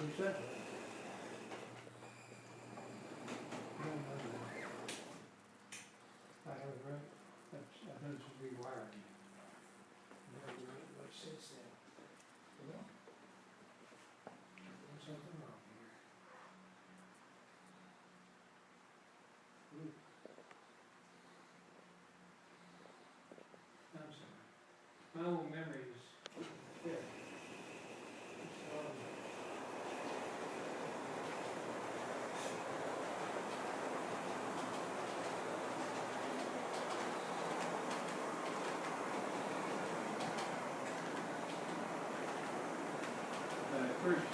Who's that? I haven't read, I've done some rewiring. Never read much since then. Well, there's something wrong here. I'm sorry. My old memory is dead. First